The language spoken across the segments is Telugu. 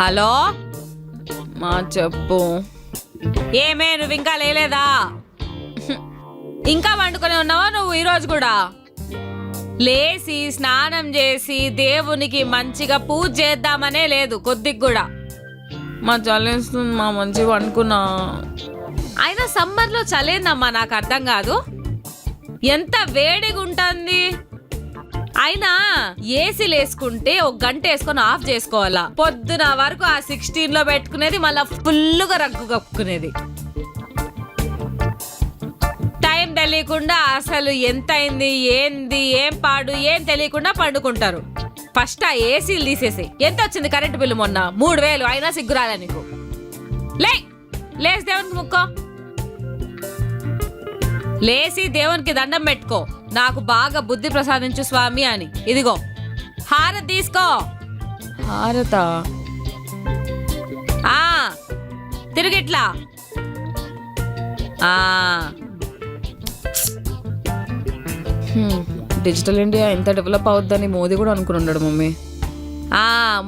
హలో మా చెప్పు. ఏమే నువ్వు ఇంకా లేలేదా? ఇంకా వండుకొని ఉన్నావా నువ్వు ఈరోజు కూడా? లేచి స్నానం చేసి దేవునికి మంచిగా పూజ చేద్దామనే లేదు కొద్దిగా కూడా. మా చలేస్తుంది మా మంచిగా వండుకున్నా. అయినా సమ్మర్లో చలేందమ్మా, నాకు అర్థం కాదు. ఎంత వేడిగా ఉంటుంది. అయినా ఏసీలు వేసుకుంటే ఒక గంట వేసుకొని ఆఫ్ చేసుకోవాలా. పొద్దున వరకు ఆ 16లో పెట్టుకునేది, మళ్ళా ఫుల్గా రగ్గు కప్పుకునేది. టైం తెలియకుండా అసలు ఎంత అయింది ఏంది ఏం పాడు ఏం తెలియకుండా పండుకుంటారు. ఫస్ట్ ఆ ఏసీలు తీసేసి. ఎంత వచ్చింది కరెంటు బిల్లు మొన్న? 3000. అయినా సిగ్గురాలే నీకు. లేచి దేవునికి ముక్కో. లేచి దేవునికి దండం పెట్టుకో, నాకు బాగా బుద్ధి ప్రసాదించు స్వామి అని. ఇదిగో హారతి తీసుకో. హారతా? తిరిగిట్లా. డిజిటల్ ఇండియా ఎంత డెవలప్ అవుద్దని మోదీ కూడా అనుకుని ఉన్నాడు మమ్మీ.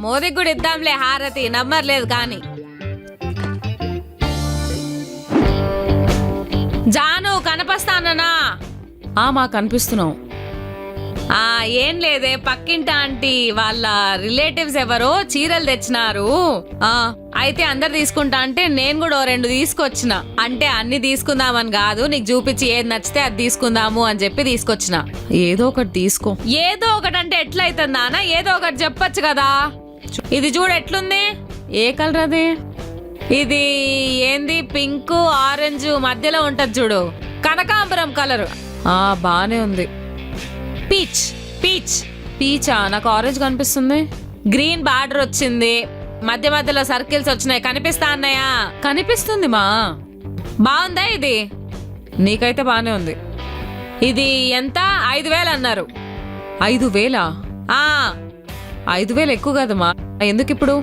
మోదీకి కూడా ఇద్దాంలే హారతి, నంబర్ లేదు కానీ. జాను కనపస్తానన్నా? మా కనిపిస్తున్నావు. ఏం లేదే, పక్కింటి ఆంటీ వాళ్ళ రిలేటివ్స్ ఎవరో చీరలు తెచ్చినారు. అయితే అందరు తీసుకుంటా అంటే నేను కూడా 2 తీసుకొచ్చిన. అంటే అన్ని తీసుకుందామని కాదు, నీకు చూపించి ఏది నచ్చితే అది తీసుకుందాము అని చెప్పి తీసుకొచ్చిన. ఏదో ఒకటి తీసుకో. ఏదో ఒకటి అంటే ఎట్లయితుంది నాన్న? ఏదో ఒకటి చెప్పొచ్చు కదా. ఇది చూడు ఎట్లుంది. ఏ కలర్ అది? ఇది ఏంది, పింక్ ఆరెంజ్ మధ్యలో ఉంటది చూడు, కనకాంబరం కలర్. బానే ఉంది. పీచ్ పీచ్ పీచా? నాకు ఆరెంజ్ కనిపిస్తుంది. గ్రీన్ బార్డర్ వచ్చింది, మధ్య మధ్యలో సర్కిల్స్ వచ్చినాయి. కనిపిస్తా అన్నయ్య? కనిపిస్తుంది మా. బాగుందా ఇది? నీకైతే బానే ఉంది. ఇది ఎంత? 5000 అన్నారు. 5000? 5000 ఎక్కువ కదమ్మా. ఎందుకు ఇప్పుడు?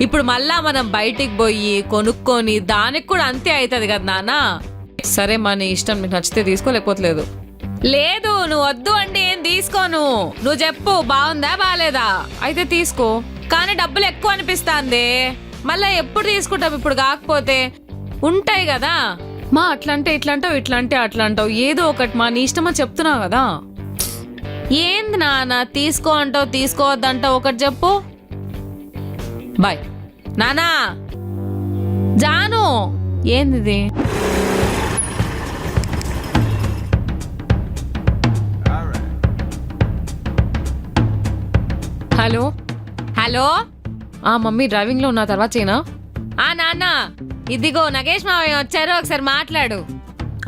ఇప్పుడు మళ్ళా మనం బయటికి పోయి కొనుక్కొని దానికి కూడా అంతే అవుతుంది కదా నాన్న. సరే మా నీ ఇష్టం, నీకు నచ్చితే తీసుకోలేకపోతలేదు. లేదు నువ్వు వద్దు అంటే ఏం తీసుకోను. నువ్వు చెప్పు బాగుందా బాలేదా? అయితే తీసుకో. కానీ డబ్బులు ఎక్కువ అనిపిస్తాంది. మళ్ళా ఎప్పుడు తీసుకుంటాం ఇప్పుడు కాకపోతే? ఉంటాయి కదా మా. అట్లంటే ఇట్లంటావు, ఇట్లంటే అట్లంటావు. ఏదో ఒకటి మా నీ ఇష్టమా చెప్తున్నావు కదా. ఏంది నాన్న తీసుకో అంటావు తీసుకోవద్దంటావు? ఒకటి చెప్పు. బాయ్ నానా. జాను ఏంది? Hello hello. మమ్మీ డ్రైవింగ్ లో ఉన్న తర్వాత చేయనా? నాన్న ఇదిగో నగేష్ మావయ్య వచ్చారు, ఒకసారి మాట్లాడు.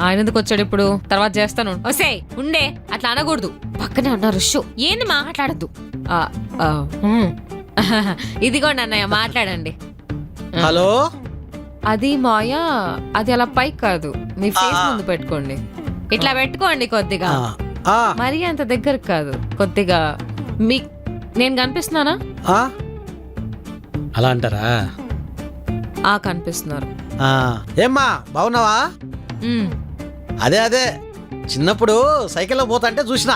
ఆయన ఎందుకు వచ్చాడు ఇప్పుడు? తర్వాత చేస్తాను. వసే ఉండే, అట్లా అనకూడదు. పక్కనే ఉన్నారు. షో ఏంది మాట్లాడద్దు. ఇదిగోండి అన్నయ్య మాట్లాడండి. హలో. అది మాయా, అది అలా పైకి కాదు, మీ ఫేస్ ముందు పెట్టుకోండి. ఇట్లా పెట్టుకోండి కొద్దిగా. మరి అంత దగ్గరకు కాదు, కొద్దిగా. మీ నేను కనిపిస్తున్నానా? అలా అంటారా? కనిపిస్తున్నారు. ఏమ్మా బాగున్నావా? అదే అదే చిన్నప్పుడు సైకిల్లో పోతాంటే చూసినా.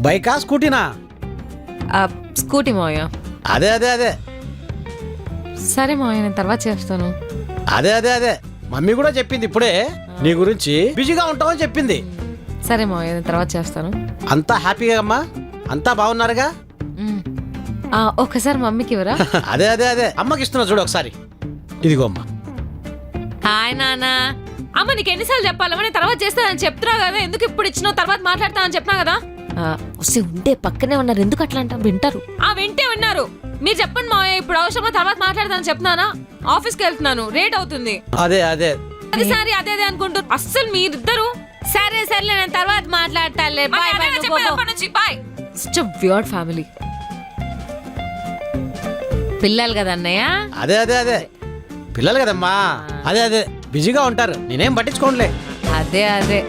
బైకా స్కూటీనా? స్కూటీ మావయ్య. అదే అదే అదే. సరే మావయ్య నేను తర్వాత చేస్తాను. అదే అదే అదే మమ్మీ కూడా చెప్పింది ఇప్పుడే నీ గురించి. బిజీగా ఉంటావని చెప్పింది. సరే మావయ్య నేను తర్వాత చేస్తాను. అంతా హ్యాపీగా అమ్మా? అంతా బాగున్నారుగా? ఒకసారి మమ్మీకి ఇవ్వరా? అదే అదే అదే అమ్మకి ఇస్తున్నా చూడు ఒకసారి. ఇదిగో అమ్మా. హాయ్ నాన్న. అమ్మ నీకు ఎన్నిసార్లు చెప్పాలమ్మా, నేను తర్వాత చేస్తానని చెప్తున్నావు కదా. ఎందుకు ఇప్పుడు ఇచ్చినావు? తర్వాత మాట్లాడతానని చెప్పినా కదా. వస్తే ఉంటే పక్కనే ఉన్నారు, ఎందుకు అట్లా అంటాం? వింటారు. వింటే విన్నారు. మీరు చెప్పండి మావయ్య, ఇప్పుడు అవసరమా? తర్వాత మాట్లాడతానని చెప్తున్నానా? ఆఫీస్కి వెళ్తున్నాను, లేట్ అవుతుంది. అదే అదే అదిసారి అదే అదే అనుకుంటారు అస్సలు మీరిద్దరు. సరే సర్లే నేను తర్వాత మాట్లాడతాలే. Bye. Such a weird family. పిల్లలు కదా అన్నయ్య? అదే అదే అదే పిల్లలు కదమ్మా. అదే అదే బిజీగా ఉంటారు, నేనేం పట్టించుకోండిలే. అదే అదే